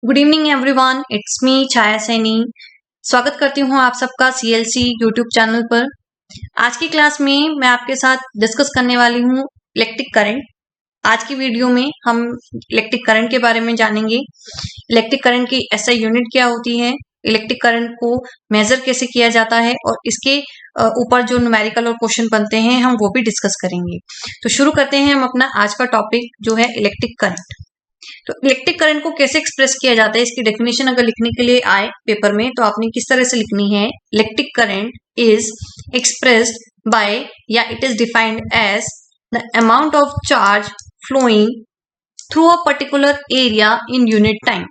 Good evening everyone, it's me Chhaya Saini. स्वागत करती हूँ आप सबका सीएलसी यूट्यूब चैनल पर। आज की क्लास में मैं आपके साथ डिस्कस करने वाली हूँ इलेक्ट्रिक करंट। आज की वीडियो में हम इलेक्ट्रिक करंट के बारे में जानेंगे। इलेक्ट्रिक करंट की एसआई यूनिट क्या होती है, इलेक्ट्रिक करंट को मेजर कैसे किया जाता है और इसके ऊपर जो न्यूमेरिकल और क्वेश्चन बनते हैं हम वो भी डिस्कस करेंगे। तो शुरू करते हैं हम अपना आज का टॉपिक जो है इलेक्ट्रिक करंट। तो इलेक्ट्रिक करंट को कैसे एक्सप्रेस किया जाता है, इसकी डेफिनेशन अगर लिखने के लिए आए पेपर में तो आपने किस तरह से लिखनी है। Electric current is expressed by या it is defined as the amount of charge flowing through a particular area in unit time.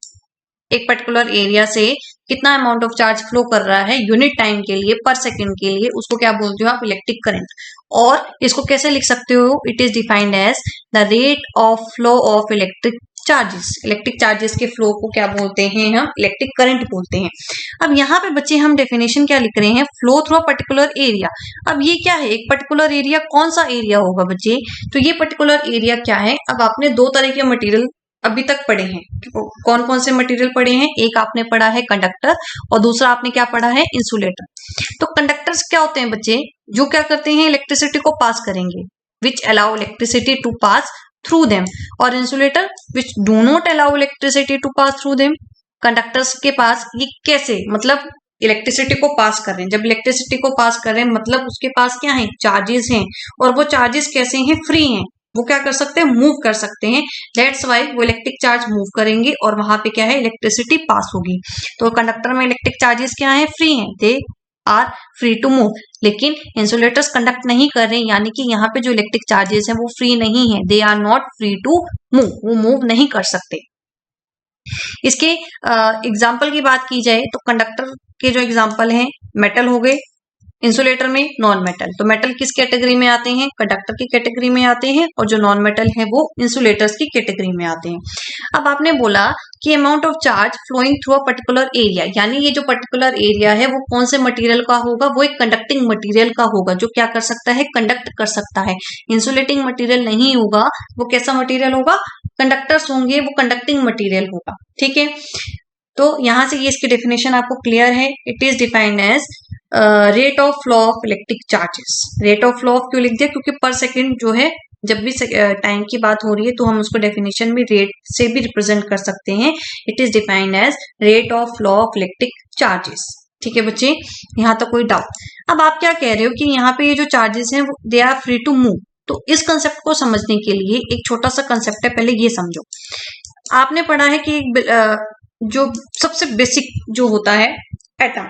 एक पर्टिकुलर एरिया से कितना अमाउंट ऑफ चार्ज फ्लो कर रहा है यूनिट टाइम के लिए, पर सेकेंड के लिए, उसको क्या बोलते हो आप, इलेक्ट्रिक करंट। और इसको कैसे लिख सकते हो, it is defined as the rate of flow of electric charges. Electric charges के फ्लो को क्या बोलते हैं हम, इलेक्ट्रिक करंट बोलते हैं। अब यहाँ पे बच्चे हम डेफिनेशन क्या लिख रहे हैं, flow through a particular area. अब ये क्या है, एक पर्टिकुलर एरिया, कौन सा एरिया होगा बच्चे, तो ये पर्टिकुलर एरिया क्या है। अब आपने दो तरह के मटेरियल अभी तक पढ़े हैं, कौन कौन से मटेरियल पढ़े हैं, एक आपने पढ़ा है कंडक्टर और दूसरा आपने क्या पढ़ा है, इंसुलेटर। तो कंडक्टर्स क्या होते हैं बच्चे, जो क्या करते हैं, इलेक्ट्रिसिटी को पास करेंगे, which allow electricity to pass through them. और insulator which do not allow electricity to pass through them. Conductors के पास ये कैसे, मतलब इलेक्ट्रिसिटी को पास कर रहे हैं। जब इलेक्ट्रिसिटी को पास कर रहे हैं मतलब उसके पास क्या है, चार्जेस हैं, और वो चार्जेस कैसे हैं, फ्री हैं, वो क्या कर सकते हैं, मूव कर सकते हैं। दैट्स वाई वो इलेक्ट्रिक चार्ज मूव करेंगे और वहां पे क्या है, इलेक्ट्रिसिटी पास होगी। तो कंडक्टर में इलेक्ट्रिक चार्जेस क्या है, फ्री हैं, they are free to move. लेकिन इंसुलेटर्स कंडक्ट नहीं कर रहे हैं, यानी कि यहाँ पे जो इलेक्ट्रिक चार्जेस हैं वो फ्री नहीं है, they are not free to move, वो मूव नहीं कर सकते। इसके एग्जाम्पल की बात की जाए तो कंडक्टर के जो एग्जाम्पल हैं, मेटल हो गए, इंसुलेटर में नॉन मेटल। तो मेटल किस कैटेगरी में आते हैं, कंडक्टर की कैटेगरी में आते हैं, और जो नॉन मेटल है वो इंसुलेटर्स की कैटेगरी में आते हैं। अब आपने बोला कि amount of charge flowing through a particular area, यानी ये जो पर्टिकुलर एरिया है वो कौन से मटेरियल का होगा, वो एक कंडक्टिंग मटेरियल का होगा, जो क्या कर सकता है, कंडक्ट कर सकता है। इंसुलेटिंग मटेरियल नहीं होगा, वो कैसा मटेरियल होगा, कंडक्टर्स होंगे, वो कंडक्टिंग मटेरियल होगा। ठीक है, तो यहां से ये इसकी डेफिनेशन आपको क्लियर है। It is defined as rate of flow of electric charges. Rate of flow of क्यों लिख दिया, क्योंकि पर सेकेंड जो है, जब भी टाइम की बात हो रही है तो हम उसको डेफिनेशन में रेट से भी रिप्रेजेंट कर सकते हैं। It is defined as rate of flow of electric charges. ठीक है बच्चे, यहाँ तक कोई डाउट। अब आप क्या कह रहे हो कि यहाँ पे ये जो चार्जेस हैं they are free to move. तो इस कंसेप्ट को समझने के लिए एक छोटा सा कंसेप्ट है, पहले ये समझो। आपने पढ़ा है कि जो सबसे बेसिक जो होता है एटम,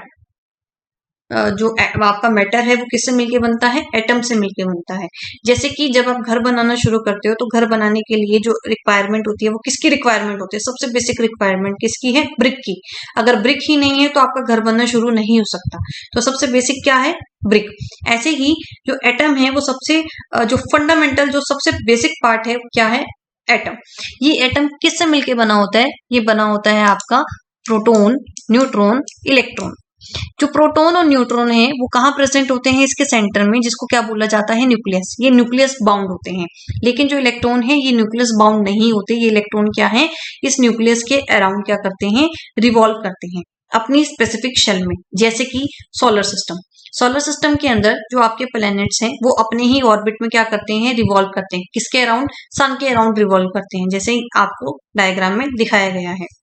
जो आपका मैटर है वो किससे मिलके बनता है, एटम से मिलके बनता है। जैसे कि जब आप घर बनाना शुरू करते हो तो घर बनाने के लिए जो रिक्वायरमेंट होती है वो किसकी रिक्वायरमेंट होती है, सबसे बेसिक रिक्वायरमेंट किसकी है, ब्रिक की। अगर ब्रिक ही नहीं है तो आपका घर बनना शुरू नहीं हो सकता। तो सबसे बेसिक क्या है, ब्रिक। ऐसे ही जो एटम है वो सबसे जो फंडामेंटल, जो सबसे बेसिक पार्ट है क्या है, एटम। ये एटम किससे मिलके बना होता है, ये बना होता है आपका प्रोटॉन, न्यूट्रॉन, इलेक्ट्रॉन। जो प्रोटॉन और न्यूट्रॉन है वो कहाँ प्रेजेंट होते हैं, इसके सेंटर में, जिसको क्या बोला जाता है, न्यूक्लियस। ये न्यूक्लियस बाउंड होते हैं। लेकिन जो इलेक्ट्रॉन है ये न्यूक्लियस बाउंड नहीं होते। ये इलेक्ट्रॉन क्या है, इस न्यूक्लियस के अराउंड क्या करते हैं, रिवॉल्व करते हैं अपनी स्पेसिफिक शेल में। जैसे कि सोलर सिस्टम, सोलर सिस्टम के अंदर जो आपके प्लैनेट्स हैं वो अपने ही ऑर्बिट में क्या करते हैं, रिवॉल्व करते हैं। किसके अराउंड, सन के अराउंड रिवॉल्व करते हैं, जैसे आपको डायग्राम में दिखाया गया है।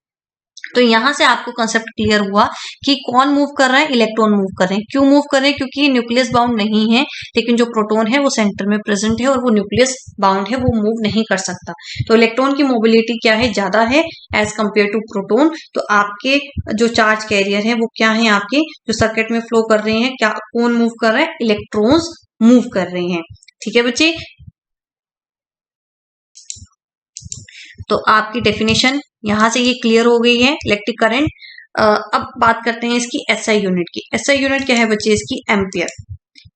तो यहां से आपको कंसेप्ट क्लियर हुआ कि कौन मूव कर रहा है, इलेक्ट्रॉन मूव कर रहे हैं। क्यों मूव कर रहे हैं, क्योंकि न्यूक्लियस बाउंड नहीं है, लेकिन जो प्रोटॉन है वो सेंटर में प्रेजेंट है और वो न्यूक्लियस बाउंड है, वो मूव नहीं कर सकता। तो इलेक्ट्रॉन की मोबिलिटी क्या है, ज्यादा है एज कंपेयर टू प्रोटॉन। तो आपके जो चार्ज कैरियर है वो क्या है, आपके जो सर्किट में फ्लो कर रहे हैं, क्या कौन मूव कर रहा है, इलेक्ट्रॉन्स मूव कर रहे हैं। ठीक है बच्चे, तो आपकी डेफिनेशन यहां से ये क्लियर हो गई है इलेक्ट्रिक करंट। अब बात करते हैं इसकी एसआई यूनिट की। एसआई यूनिट क्या है बच्चे, इसकी एम्पियर।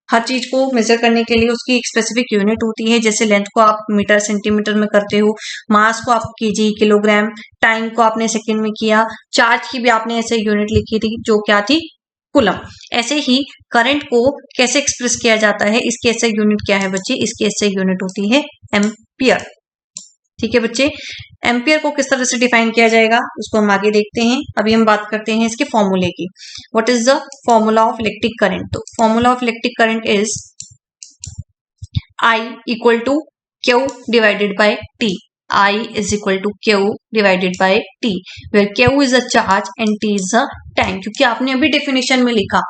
हर चीज को मेजर करने के लिए उसकी एक स्पेसिफिक यूनिट होती है। जैसे लेंथ को आप मीटर सेंटीमीटर में करते हो, मास को आप केजी किलोग्राम, टाइम को आपने सेकंड में किया, चार्ज की भी आपने ऐसे यूनिट लिखी थी जो क्या थी, कूलम। ऐसे ही करंट को कैसे एक्सप्रेस किया जाता है, इसकी एसआई यूनिट क्या है बच्चे, इसकी एसआई यूनिट होती है एम्पियर। ठीक है बच्चे, एम्पियर को किस तरह से डिफाइन किया जाएगा उसको हम आगे देखते हैं। अभी हम बात करते हैं इसके फॉर्मूले की। What is the formula of electric current? तो formula of electric current is I equal to Q divided by T। I is equal to Q divided by T, where Q is a charge and T is a time। क्योंकि आपने अभी definition में लिखा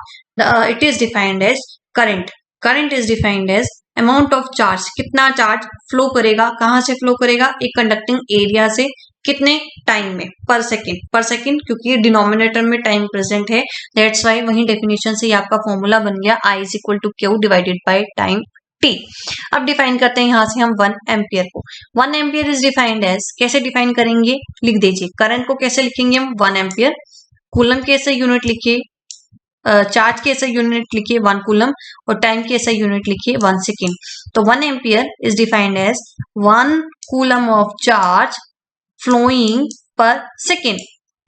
it is defined as current। current is defined as amount of charge, कितना charge flow करेगा, कहाँ से flow करेगा, एक कंडक्टिंग एरिया से, कितने टाइम में, पर सेकेंड, क्योंकि डिनोमिनेटर में टाइम प्रेजेंट है, दैट्स वाई वही डेफिनेशन से आपका फॉर्मूला बन गया I is equal to Q divided by time T। अब डिफाइन करते हैं यहां से हम 1 एम्पियर को। 1 एम्पियर इज डिफाइंड एज, कैसे डिफाइन करेंगे, लिख दीजिए। करंट को कैसे लिखेंगे हम, 1 एम्पियर। कूलम के ऐसे यूनिट लिखिए, चार्ज के ऐसे यूनिट लिखिए 1 कूलम, और टाइम के ऐसे यूनिट लिखिए 1 सेकेंड। तो 1 ampere is defined as 1 coulomb of charge flowing per second.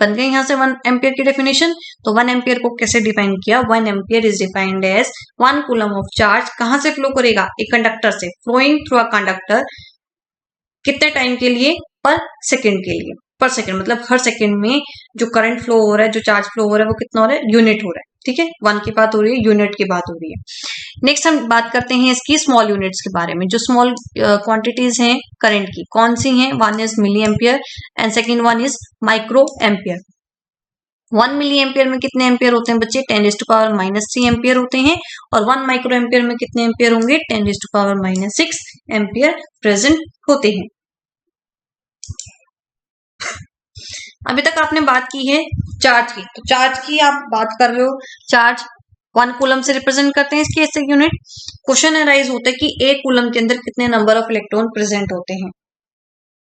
बन गई यहां से 1 एम्पियर की डेफिनेशन। तो 1 एम्पियर को कैसे डिफाइन किया, 1 ampere is defined as 1 coulomb of charge कहां से फ्लो करेगा, एक कंडक्टर से, फ्लोइंग थ्रू अ कंडक्टर, कितने टाइम के लिए, पर सेकेंड के लिए। पर सेकेंड मतलब हर सेकेंड में जो करंट फ्लो हो रहा है, जो चार्ज फ्लो हो रहा है, वो कितना हो रहा है, यूनिट हो रहा है। ठीक है, 1 की बात हो रही है, यूनिट की बात हो रही है। नेक्स्ट हम बात करते हैं इसकी स्मॉल यूनिट्स के बारे में। जो स्मॉल क्वांटिटीज हैं करंट की, कौन सी हैं, 1 is milli ampere and second 1 is micro ampere. 1 milli ampere में कितने एम्पियर होते हैं बच्चे, 10⁻³ एम्पियर होते हैं, और 1 माइक्रो एम्पियर में कितने एम्पियर होंगे, 10⁻⁶ एम्पियर प्रेजेंट होते हैं। अभी तक आपने बात की है चार्ज की, तो चार्ज की आप बात कर रहे हो, चार्ज 1 कूलम से रिप्रेजेंट करते हैं इसके ऐसे यूनिट। क्वेश्चन अराइज होता है कि 1 कूलम के अंदर कितने नंबर ऑफ इलेक्ट्रॉन प्रेजेंट होते हैं।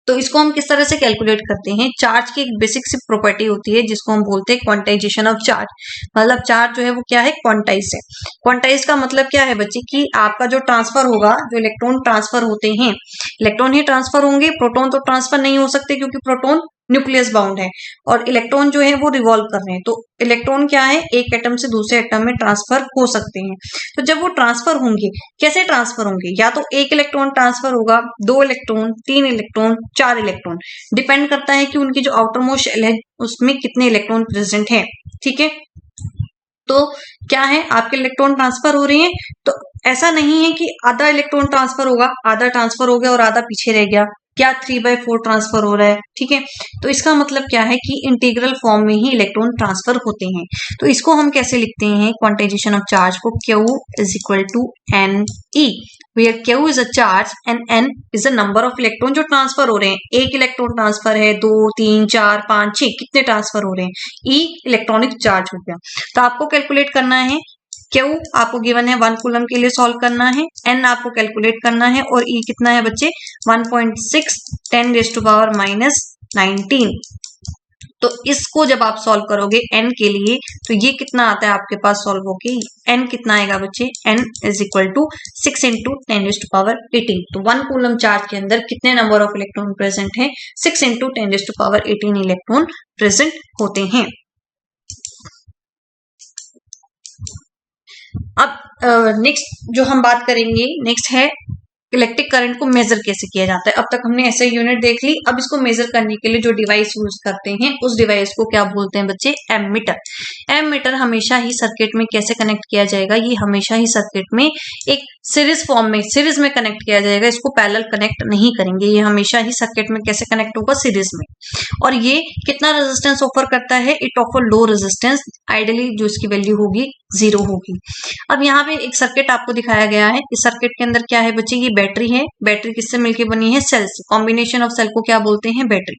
तो इसको हम किस तरह से कैलकुलेट करते हैं, चार्ज की एक बेसिक सी प्रॉपर्टी होती है जिसको हम बोलते हैं क्वांटाइजेशन ऑफ चार्ज। मतलब चार्ज जो है वो क्या है, क्वांटाइज है। क्वांटाइज का मतलब क्या है बच्चे, कि आपका जो ट्रांसफर होगा, जो इलेक्ट्रॉन ट्रांसफर होते हैं, इलेक्ट्रॉन ही ट्रांसफर होंगे, प्रोटॉन तो ट्रांसफर नहीं हो सकते क्योंकि प्रोटॉन न्यूक्लियस बाउंड है, और इलेक्ट्रॉन जो है वो रिवॉल्व कर रहे हैं। तो इलेक्ट्रॉन क्या है, एक एटम से दूसरे एटम में ट्रांसफर हो सकते हैं। तो जब वो ट्रांसफर होंगे, कैसे ट्रांसफर होंगे, या तो 1 इलेक्ट्रॉन ट्रांसफर होगा, 2 इलेक्ट्रॉन, 3 इलेक्ट्रॉन, 4 इलेक्ट्रॉन, डिपेंड करता है कि उनकी जो आउटर मोस्ट शेल है उसमें कितने इलेक्ट्रॉन प्रेजेंट है। ठीक है, तो क्या है, आपके इलेक्ट्रॉन ट्रांसफर हो रहे हैं, तो ऐसा नहीं है कि आधा इलेक्ट्रॉन ट्रांसफर होगा, आधा ट्रांसफर हो गया और आधा पीछे रह गया, क्या 3/4 ट्रांसफर हो रहा है। ठीक है, तो इसका मतलब क्या है कि इंटीग्रल फॉर्म में ही इलेक्ट्रॉन ट्रांसफर होते हैं। तो इसको हम कैसे लिखते हैं, क्वांटाइजेशन ऑफ चार्ज को, Q is equal to NE, where Q is a charge and N is a number of electron जो ट्रांसफर हो रहे हैं। 1 इलेक्ट्रॉन ट्रांसफर है, 2, 3, 4, 5, 6, कितने ट्रांसफर हो रहे हैं, E इलेक्ट्रॉनिक चार्ज हो गया। तो आपको कैलकुलेट करना है, Q आपको गिवन है 1 कूलम के लिए सॉल्व करना है, N आपको कैलकुलेट करना है, और E कितना है बच्चे, 1.6 10⁻⁻19। तो इसको जब आप सॉल्व करोगे N के लिए, तो ये कितना आता है आपके पास सॉल्व होके, N कितना आएगा बच्चे, N इज इक्वल टू 6 × 10⁻18। तो 1 कूलम चार्ज के अंदर कितने नंबर ऑफ इलेक्ट्रॉन प्रेजेंट है, 6 × 10⁻18 इलेक्ट्रॉन प्रेजेंट होते हैं। अब नेक्स्ट जो हम बात करेंगे, नेक्स्ट है इलेक्ट्रिक करंट को मेजर कैसे किया जाता है। अब तक हमने ऐसे यूनिट देख ली, अब इसको मेजर करने के लिए जो डिवाइस यूज करते हैं, उस डिवाइस को क्या बोलते हैं बच्चे, एमीटर। एमीटर हमेशा ही सर्किट में कैसे कनेक्ट किया जाएगा, ये हमेशा ही सर्किट में एक सीरीज फॉर्म में, सीरीज में कनेक्ट किया जाएगा, इसको पैरेलल कनेक्ट नहीं करेंगे। ये हमेशा ही सर्किट में कैसे कनेक्ट होगा, सीरीज में। और ये कितना रेजिस्टेंस ऑफर करता है, it offer low resistance, ideally जो इसकी वैल्यू होगी 0 होगी। अब यहाँ पे एक सर्किट आपको दिखाया गया है, इस सर्किट के अंदर क्या है बच्चे, ये बैटरी है। बैटरी किससे मिलकर बनी है, सेल से। कॉम्बिनेशन ऑफ सेल को क्या बोलते हैं, बैटरी।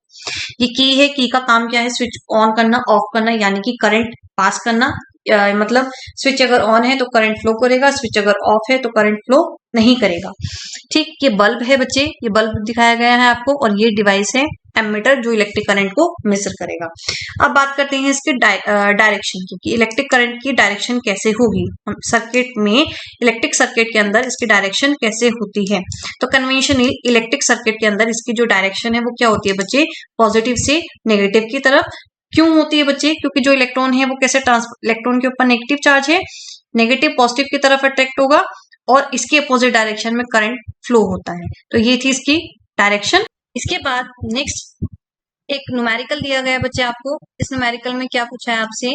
ये की है, की का काम क्या है, स्विच ऑन करना, ऑफ करना, यानी कि करंट पास करना। मतलब स्विच अगर ऑन है तो करंट फ्लो करेगा, स्विच अगर ऑफ है तो करंट फ्लो नहीं करेगा। ठीक, ये बल्ब है बच्चे, ये बल्ब दिखाया गया है आपको, और ये डिवाइस है एमीटर जो इलेक्ट्रिक करंट को मेजर करेगा। अब बात करते हैं इसके डायरेक्शन की, कि इलेक्ट्रिक करंट की डायरेक्शन कैसे होगी सर्किट में, इलेक्ट्रिक सर्किट के अंदर इसकी डायरेक्शन कैसे होती है। तो कन्वेंशनली इलेक्ट्रिक सर्किट के अंदर इसकी जो डायरेक्शन है वो क्या होती है बच्चे, पॉजिटिव से नेगेटिव की तरफ। क्यों होती है बच्चे, क्योंकि जो इलेक्ट्रॉन है वो कैसे इलेक्ट्रॉन के ऊपर नेगेटिव चार्ज है, नेगेटिव पॉजिटिव की तरफ अट्रैक्ट होगा, और इसके अपोजिट डायरेक्शन में करंट फ्लो होता है। तो ये थी इसकी डायरेक्शन। इसके बाद नेक्स्ट एक न्यूमेरिकल दिया गया है बच्चे आपको। इस न्यूमेरिकल में क्या पूछा है आपसे,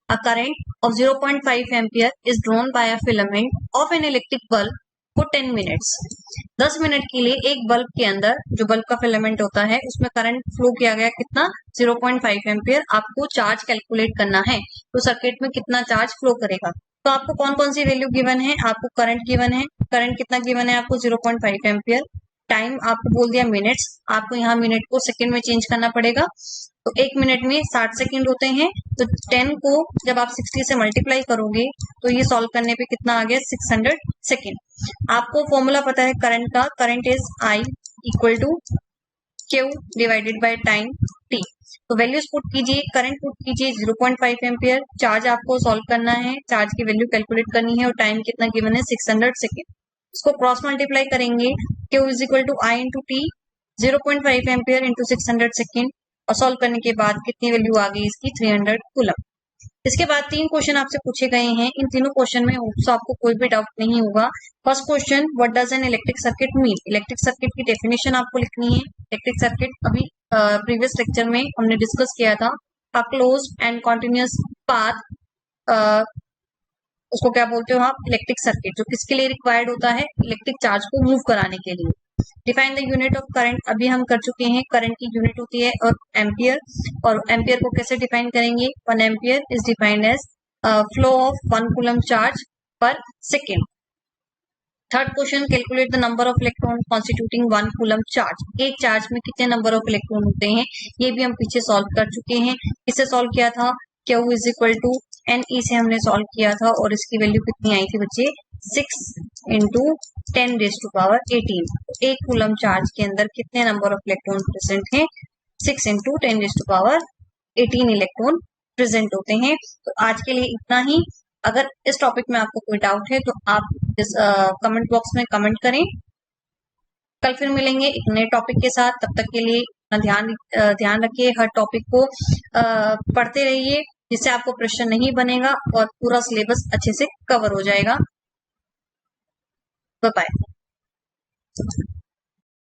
a current of 0.5 ampere is drawn by a filament of an electric bulb for 10 minutes. 10 minute के लिए एक बल्ब के अंदर, जो बल्ब का फिलामेंट होता है, उसमें करंट फ्लो किया गया कितना, 0.5 एम्पियर। आपको चार्ज कैलकुलेट करना है, तो सर्किट में कितना चार्ज फ्लो करेगा। तो आपको कौन कौन सी वैल्यू गिवन है, आपको करंट गिवन है, करंट कितना गिवन है आपको 0.5 एम्पियर, टाइम आपको बोल दिया मिनट्स, आपको यहाँ मिनट को सेकंड में चेंज करना पड़ेगा। तो एक मिनट में 60 सेकंड होते हैं, तो 10 को जब आप 60 से मल्टीप्लाई करोगे तो ये सॉल्व करने पे कितना आ गया, 600 सेकंड। आपको फॉर्मूला पता है करंट का, current is I equal to Q divided by time T. तो वैल्यूज पुट कीजिए, करंट पुट कीजिए 0.5 एम्पियर, चार्ज आपको सॉल्व करना है, चार्ज की वैल्यू कैलकुलेट करनी है, और टाइम कितना गिवन है 600 सेकेंड। इसको क्रॉस मल्टीप्लाई करेंगे, Q is equal to I into T, 0.5 ampere into 600 second, और सॉल्व करने के बाद कितनी वैल्यू आ गई इसकी, 300 कूलम। इसके बाद 3 क्वेश्चन आपसे पूछे गए हैं। इन तीनों क्वेश्चन में तो आपको कोई भी डाउट नहीं होगा। First question, what does an electric circuit mean. Electric circuit की डेफिनेशन आपको लिखनी है। इलेक्ट्रिक सर्किट अभी प्रीवियस लेक्चर में हमने डिस्कस किया था, a close and continuous path, उसको क्या बोलते हो आप, इलेक्ट्रिक सर्किट, जो किसके लिए रिक्वायर्ड होता है, इलेक्ट्रिक चार्ज को मूव कराने के लिए। Define the unit of current, अभी हम कर चुके हैं, करंट की यूनिट होती है और एम्पियर, और एम्पियर को कैसे डिफाइन करेंगे, 1 ampere is defined as flow of 1 coulomb charge per second. Third question, calculate the number of electron constituting 1 coulomb charge. एक चार्ज में कितने नंबर ऑफ इलेक्ट्रॉन होते हैं, ये भी हम पीछे सॉल्व कर चुके हैं। किससे सॉल्व किया था, Q is equal to NE से हमने सॉल्व किया था, और इसकी वैल्यू कितनी आई थी बच्चे, 6 इंटू 10⁻18। एक कूलम चार्ज के अंदर कितने नंबर ऑफ इलेक्ट्रॉन प्रेजेंट हैं, 6 इंटू 10⁻18 इलेक्ट्रॉन प्रेजेंट होते हैं। तो आज के लिए इतना ही। अगर इस टॉपिक में आपको कोई डाउट है तो आप इस कमेंट बॉक्स में कमेंट करें। कल फिर मिलेंगे एक नए टॉपिक के साथ। तब तक के लिए अपना ध्यान रखिए, हर टॉपिक को पढ़ते रहिए, जिससे आपको प्रश्न नहीं बनेगा और पूरा सिलेबस अच्छे से कवर हो जाएगा। Bye bye.